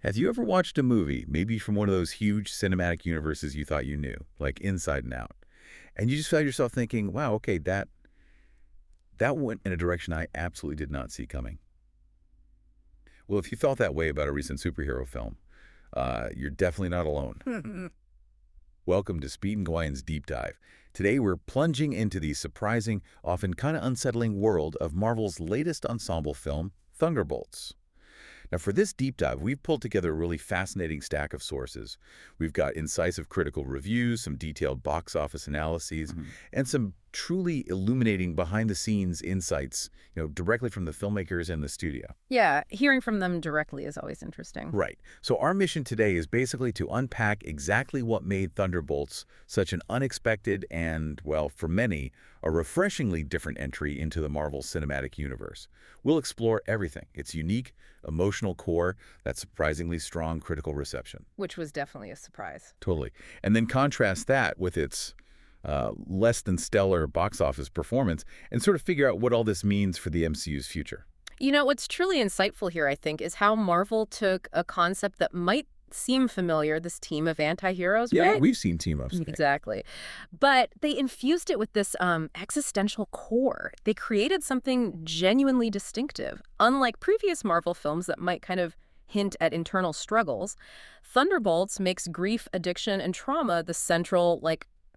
Have you ever watched a movie, maybe from one of those huge cinematic universes you thought you knew, like Inside and Out, and you just found yourself thinking, wow, okay, that went in a direction I absolutely did not see coming? Well, if you felt that way about a recent superhero film, you're definitely not alone. Welcome to Speed and Nguyen's Deep Dive. Today we're plunging into the surprising, often kind of unsettling world of Marvel's latest ensemble film, Thunderbolts. Now, for this deep dive, we've pulled together a really fascinating stack of sources. We've got incisive critical reviews, some detailed box office analyses, and some truly illuminating behind-the-scenes insights, directly from the filmmakers and the studio. Yeah, hearing from them directly is always interesting. Right. So our mission today is basically to unpack exactly what made Thunderbolts such an unexpected and, well, for many, a refreshingly different entry into the Marvel Cinematic Universe. We'll explore everything: its unique, emotional core, that surprisingly strong critical reception. Which was definitely a surprise. Totally. And then contrast that with its less than stellar box office performance and sort of figure out what all this means for the MCU's future. You know, what's truly insightful here, I think, is how Marvel took a concept that might seem familiar, this team of anti-heroes, Yeah, right? we've seen team-ups. Exactly. But they infused it with this existential core. They created something genuinely distinctive. Unlike previous Marvel films that might kind of hint at internal struggles, Thunderbolts makes grief, addiction, and trauma the central,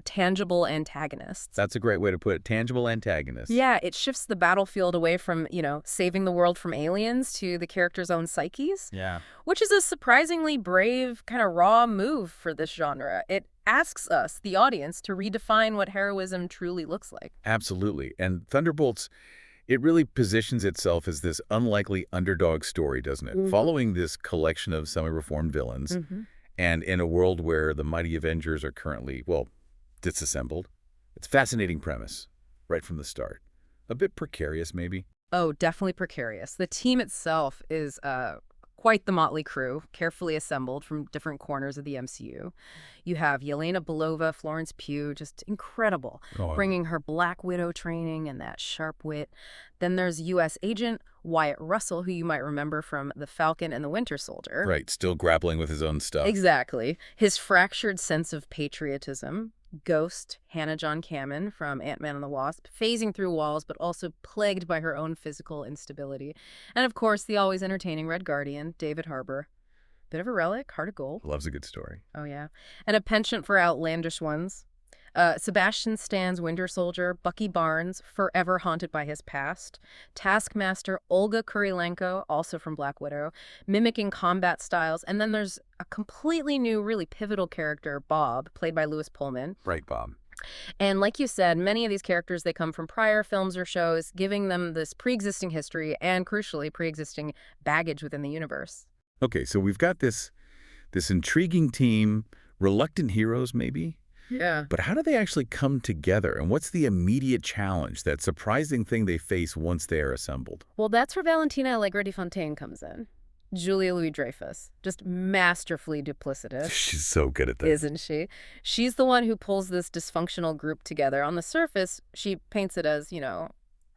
tangible antagonists. That's a great way to put it. Tangible antagonists. Yeah, it shifts the battlefield away from, saving the world from aliens to the characters' own psyches. Yeah. Which is a surprisingly brave, kind of raw move for this genre. It asks us, the audience, to redefine what heroism truly looks like. Absolutely. And Thunderbolts, it really positions itself as this unlikely underdog story, doesn't it? Following this collection of semi-reformed villains, and in a world where the mighty Avengers are currently, well, disassembled. It's a fascinating premise, right from the start. A bit precarious, maybe. Oh, definitely precarious. The team itself is quite the motley crew, carefully assembled from different corners of the MCU. You have Yelena Belova, Florence Pugh, just incredible, bringing her Black Widow training and that sharp wit. Then there's U.S. Agent Wyatt Russell, who you might remember from The Falcon and the Winter Soldier. Right, still grappling with his own stuff. Exactly. His fractured sense of patriotism. Ghost, Hannah John Kamen from Ant-Man and the Wasp, phasing through walls but also plagued by her own physical instability. And of course, the always entertaining Red Guardian, David Harbour. Bit of a relic, heart of gold. Loves a good story. Oh, yeah. And a penchant for outlandish ones. Sebastian Stan's Winter Soldier, Bucky Barnes, forever haunted by his past. Taskmaster Olga Kurilenko, also from Black Widow, mimicking combat styles. And then there's a completely new, really pivotal character, Bob, played by Louis Pullman. Right, Bob. And like you said, many of these characters, they come from prior films or shows, giving them this pre-existing history and, crucially, pre-existing baggage within the universe. Okay, so we've got this intriguing team, reluctant heroes, maybe? Yeah. But how do they actually come together? And what's the immediate challenge, that surprising thing they face once they are assembled? Well, that's where Valentina Allegra de Fontaine comes in. Julia Louis-Dreyfus, just masterfully duplicitous. She's so good at that. Isn't she? She's the one who pulls this dysfunctional group together. On the surface, she paints it as, a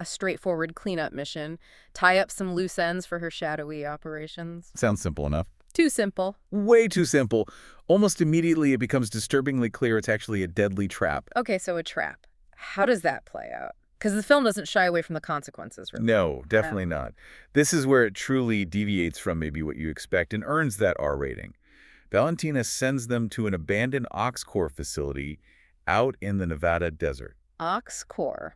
straightforward cleanup mission, tie up some loose ends for her shadowy operations. Sounds simple enough. Too simple. Way too simple. Almost immediately, it becomes disturbingly clear it's actually a deadly trap. Okay, so a trap. How does that play out? Because the film doesn't shy away from the consequences, really. No, definitely not. This is where it truly deviates from maybe what you expect and earns that R rating. Valentina sends them to an abandoned Oxcore facility out in the Nevada desert. Oxcore.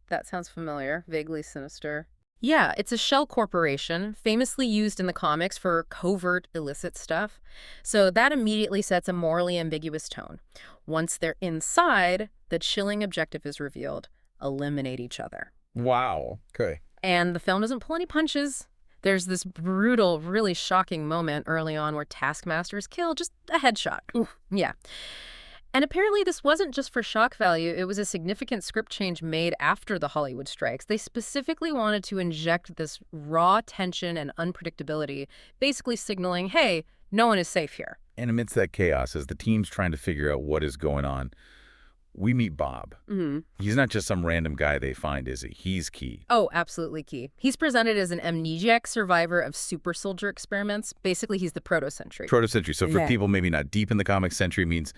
That sounds familiar, vaguely sinister. Yeah, it's a shell corporation, famously used in the comics for covert, illicit stuff. So that immediately sets a morally ambiguous tone. Once they're inside, the chilling objective is revealed: eliminate each other. Wow. Okay. And the film doesn't pull any punches. There's this brutal, really shocking moment early on where Taskmaster is killed, just a headshot. Oof. Yeah. And apparently this wasn't just for shock value. It was a significant script change made after the Hollywood strikes. They specifically wanted to inject this raw tension and unpredictability, basically signaling, hey, no one is safe here. And amidst that chaos, as the team's trying to figure out what is going on, we meet Bob. Mm-hmm. He's not just some random guy they find, is he? He's key. Oh, absolutely key. He's presented as an amnesiac survivor of super soldier experiments. Basically, he's the proto-Sentry. Proto-Sentry. So for Yeah. people maybe not deep in the comics, Sentry means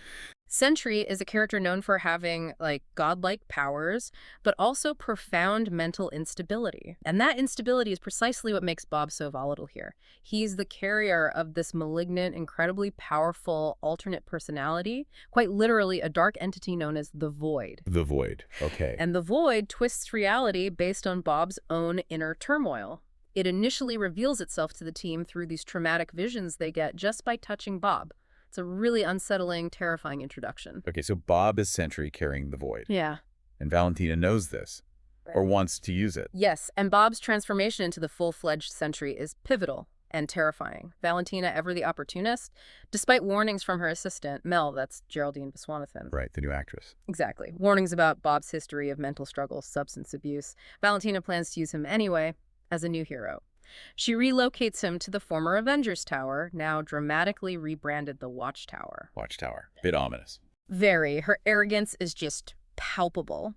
Sentry is a character known for having, like, godlike powers, but also profound mental instability. And that instability is precisely what makes Bob so volatile here. He's the carrier of this malignant, incredibly powerful alternate personality, quite literally a dark entity known as the Void. the Void. Okay. And the Void twists reality based on Bob's own inner turmoil. It initially reveals itself to the team through these traumatic visions they get just by touching Bob. It's a really unsettling, terrifying introduction. Okay, so Bob is Sentry carrying the Void. Yeah. And Valentina knows this, or wants to use it. Yes, and Bob's transformation into the full-fledged Sentry is pivotal and terrifying. Valentina, ever the opportunist, despite warnings from her assistant, Mel, that's Geraldine Viswanathan. Right, the new actress. Exactly. Warnings about Bob's history of mental struggles, substance abuse. Valentina plans to use him anyway as a new hero. She relocates him to the former Avengers Tower, now dramatically rebranded the Watchtower. Watchtower. Bit ominous. Very. Her arrogance is just palpable.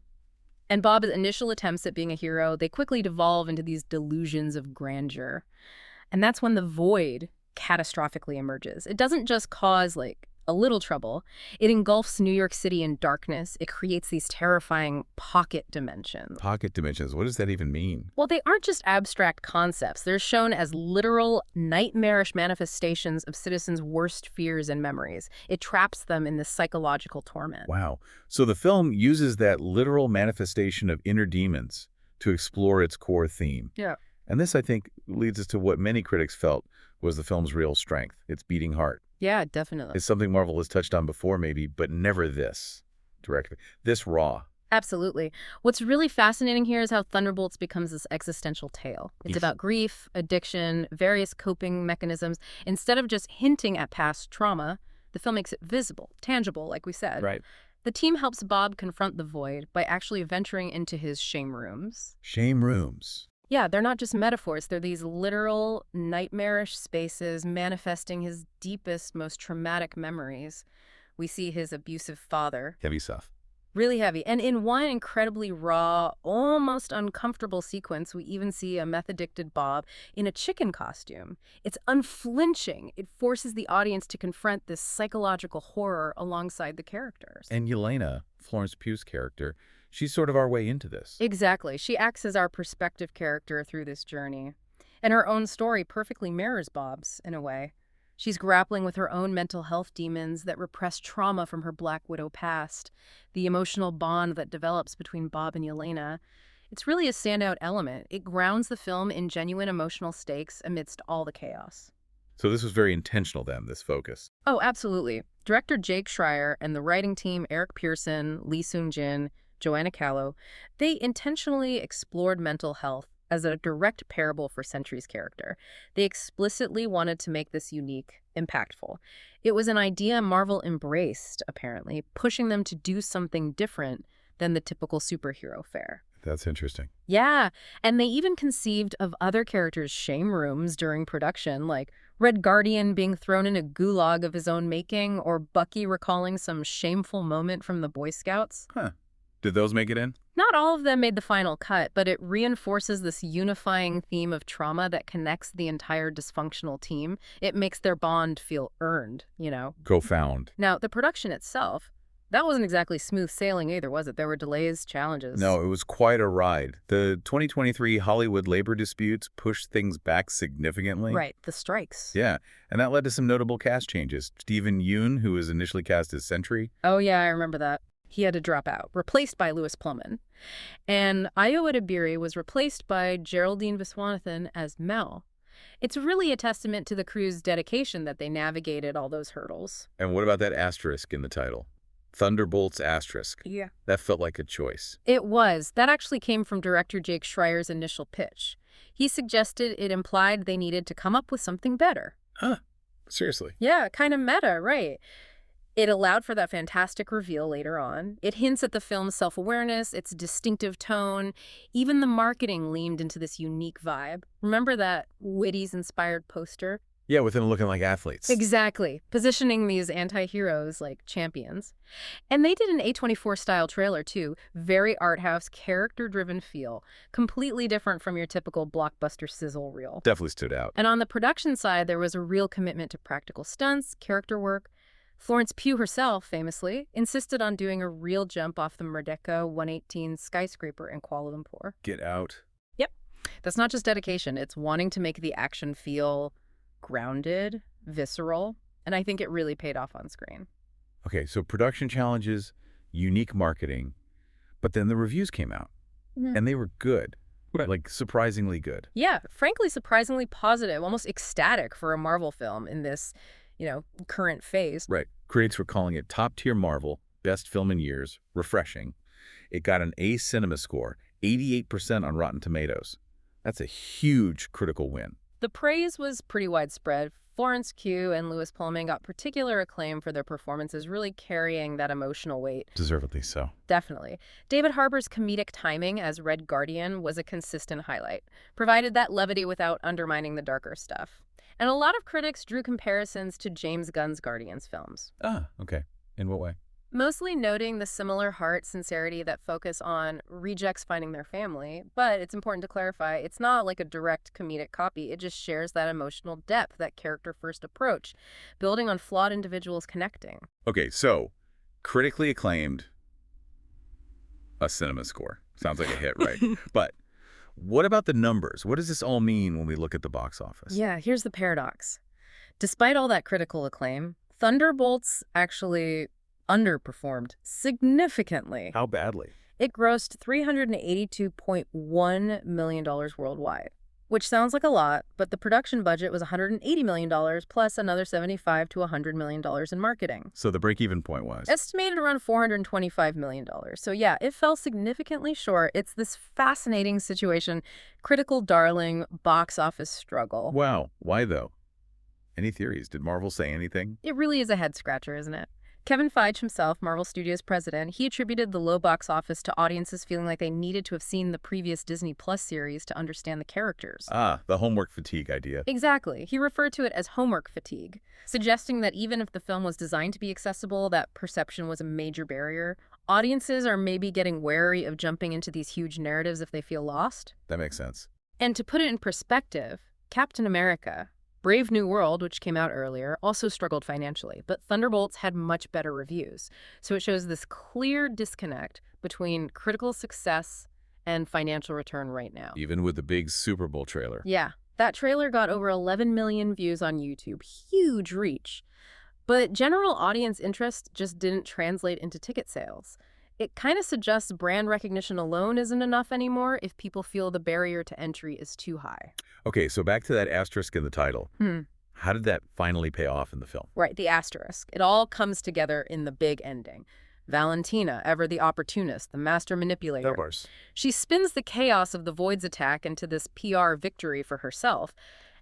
And Bob's initial attempts at being a hero, they quickly devolve into these delusions of grandeur. And that's when the Void catastrophically emerges. It doesn't just cause, like, a little trouble. It engulfs New York City in darkness. It creates these terrifying pocket dimensions. Pocket dimensions. What does that even mean? Well, they aren't just abstract concepts. They're shown as literal, nightmarish manifestations of citizens' worst fears and memories. It traps them in this psychological torment. Wow. So the film uses that literal manifestation of inner demons to explore its core theme. Yeah. And this, I think, leads us to what many critics felt was the film's real strength, its beating heart. Yeah, definitely. It's something Marvel has touched on before, maybe, but never this directly. This raw. Absolutely. What's really fascinating here is how Thunderbolts becomes this existential tale. It's about grief, addiction, various coping mechanisms. Instead of just hinting at past trauma, the film makes it visible, tangible, like we said. Right. The team helps Bob confront the Void by actually venturing into his shame rooms. Shame rooms. Yeah, they're not just metaphors. They're these literal, nightmarish spaces manifesting his deepest, most traumatic memories. We see his abusive father. Heavy stuff. Really heavy. And in one incredibly raw, almost uncomfortable sequence, we even see a meth-addicted Bob in a chicken costume. It's unflinching. It forces the audience to confront this psychological horror alongside the characters. And Yelena, Florence Pugh's character, she's sort of our way into this. Exactly. She acts as our perspective character through this journey. And her own story perfectly mirrors Bob's, in a way. She's grappling with her own mental health demons that repress trauma from her Black Widow past, the emotional bond that develops between Bob and Yelena. It's really a standout element. It grounds the film in genuine emotional stakes amidst all the chaos. So this was very intentional then, this focus. Oh, absolutely. Director Jake Schreier and the writing team Eric Pearson, Lee Seung-jin, Joanna Callow, they intentionally explored mental health as a direct parable for Sentry's character. They explicitly wanted to make this unique, impactful. It was an idea Marvel embraced, apparently, pushing them to do something different than the typical superhero fare. That's interesting. Yeah, and they even conceived of other characters' shame rooms during production, like Red Guardian being thrown in a gulag of his own making, or Bucky recalling some shameful moment from the Boy Scouts. Huh. Did those make it in? Not all of them made the final cut, but it reinforces this unifying theme of trauma that connects the entire dysfunctional team. It makes their bond feel earned, you know. Profound. Now, the production itself, that wasn't exactly smooth sailing either, was it? There were delays, challenges. No, it was quite a ride. The 2023 Hollywood labor disputes pushed things back significantly. Right, the strikes. Yeah, and that led to some notable cast changes. Stephen Nguyen, who was initially cast as Sentry. Oh, yeah, I remember that. He had to drop out, replaced by Louis Plumman. And Ayo Edebiri was replaced by Geraldine Viswanathan as Mel. It's really a testament to the crew's dedication that they navigated all those hurdles. And what about that asterisk in the title? Thunderbolts asterisk. Yeah. That felt like a choice. It was. That actually came from director Jake Schreier's initial pitch. He suggested it implied they needed to come up with something better. Huh. Seriously. Yeah, kind of meta, right. It allowed for that fantastic reveal later on. It hints at the film's self-awareness, its distinctive tone. Even the marketing leaned into this unique vibe. Remember that Witty's-inspired poster? Yeah, with them looking like athletes. Exactly. Positioning these anti-heroes like champions. And they did an A24-style trailer, too. Very art house, character-driven feel. Completely different from your typical blockbuster sizzle reel. Definitely stood out. And on the production side, there was a real commitment to practical stunts, character work. Florence Pugh herself, famously, insisted on doing a real jump off the Merdeka 118 skyscraper in Kuala Lumpur. Get out. Yep. That's not just dedication. It's wanting to make the action feel grounded, visceral, and I think it really paid off on screen. Okay, so production challenges, unique marketing, but then the reviews came out, and they were good. Right. Like, surprisingly good. Yeah, frankly, surprisingly positive, almost ecstatic for a Marvel film in this, current phase. Right. Critics were calling it top-tier Marvel, best film in years, refreshing. It got an A Cinema score, 88% on Rotten Tomatoes. That's a huge critical win. The praise was pretty widespread. Florence Pugh and Louis Pullman got particular acclaim for their performances, really carrying that emotional weight. Deservedly so. Definitely. David Harbour's comedic timing as Red Guardian was a consistent highlight, provided that levity without undermining the darker stuff. And a lot of critics drew comparisons to James Gunn's Guardians films. Ah, okay. In what way? Mostly noting the similar heart sincerity that focus on rejects finding their family, but it's important to clarify it's not like a direct comedic copy. It just shares that emotional depth, that character-first approach, building on flawed individuals connecting. Okay, so critically acclaimed, a cinema score. Sounds like a hit, right? But what about the numbers? What does this all mean when we look at the box office? Yeah, here's the paradox. Despite all that critical acclaim, Thunderbolts actually underperformed significantly. How badly? It grossed $382.1 million worldwide, which sounds like a lot, but the production budget was $180 million plus another $75 to $100 million in marketing. So the break-even point was? Estimated around $425 million. So yeah, it fell significantly short. It's this fascinating situation, critical darling, box office struggle. Wow. Why, though? Any theories? Did Marvel say anything? It really is a head-scratcher, isn't it? Kevin Feige himself, Marvel Studios president, he attributed the low box office to audiences feeling like they needed to have seen the previous Disney Plus series to understand the characters. Ah, the homework fatigue idea. Exactly. He referred to it as homework fatigue, suggesting that even if the film was designed to be accessible, that perception was a major barrier. Audiences are maybe getting wary of jumping into these huge narratives if they feel lost. That makes sense. And to put it in perspective, Captain America, Brave New World, which came out earlier, also struggled financially, but Thunderbolts had much better reviews. So it shows this clear disconnect between critical success and financial return right now. Even with the big Super Bowl trailer. Yeah, that trailer got over 11 million views on YouTube. Huge reach. But general audience interest just didn't translate into ticket sales. It kind of suggests brand recognition alone isn't enough anymore if people feel the barrier to entry is too high. Okay, so back to that asterisk in the title. How did that finally pay off in the film? Right, the asterisk. It all comes together in the big ending. Valentina, ever the opportunist, the master manipulator. Of course. She spins the chaos of the Void's attack into this PR victory for herself,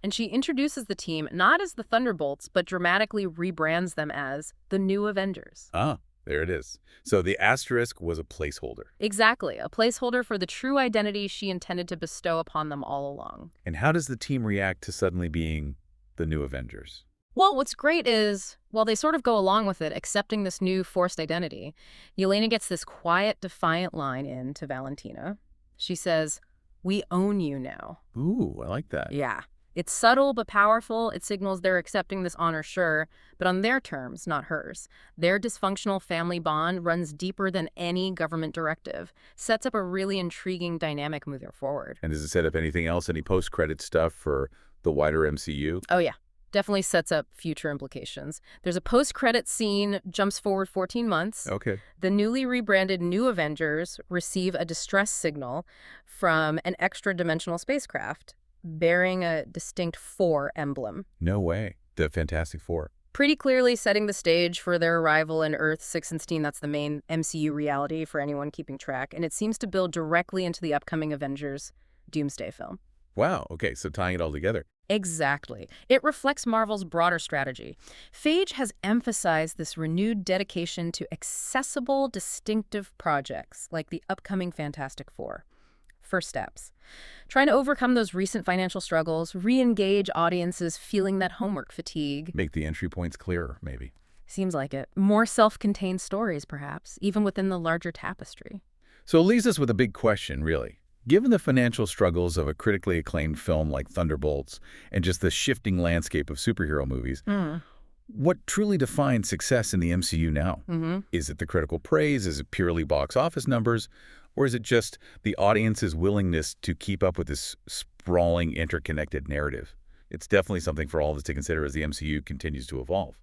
and she introduces the team not as the Thunderbolts, but dramatically rebrands them as the New Avengers. Ah. There it is. So the asterisk was a placeholder. Exactly, a placeholder for the true identity she intended to bestow upon them all along. And how does the team react to suddenly being the New Avengers? Well, what's great is, while they sort of go along with it, accepting this new forced identity, Yelena gets this quiet, defiant line in to Valentina. She says, "We own you now." Ooh, I like that. Yeah. It's subtle but powerful. It signals they're accepting this honor, sure, but on their terms, not hers. Their dysfunctional family bond runs deeper than any government directive, sets up a really intriguing dynamic moving forward. And does it set up anything else, any post-credit stuff for the wider MCU? Oh, yeah. Definitely sets up future implications. There's a post-credit scene, jumps forward 14 months. Okay. The newly rebranded New Avengers receive a distress signal from an extra-dimensional spacecraft bearing a distinct 4 emblem. No way. The Fantastic Four. Pretty clearly setting the stage for their arrival in Earth-616. That's the main MCU reality for anyone keeping track. And it seems to build directly into the upcoming Avengers Doomsday film. Wow. Okay, so tying it all together. Exactly. It reflects Marvel's broader strategy. Feige has emphasized this renewed dedication to accessible, distinctive projects like the upcoming Fantastic Four. first steps. Trying to overcome those recent financial struggles, re-engage audiences feeling that homework fatigue. Make the entry points clearer, maybe. Seems like it. More self-contained stories, perhaps, even within the larger tapestry. So it leaves us with a big question, really. Given the financial struggles of a critically acclaimed film like Thunderbolts and just the shifting landscape of superhero movies, what truly defines success in the MCU now? Is it the critical praise? Is it purely box office numbers? Or is it just the audience's willingness to keep up with this sprawling, interconnected narrative? It's definitely something for all of us to consider as the MCU continues to evolve.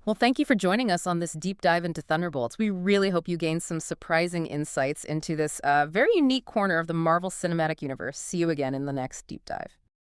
Well, thank you for joining us on this deep dive into Thunderbolts. We really hope you gained some surprising insights into this very unique corner of the Marvel Cinematic Universe. See you again in the next deep dive.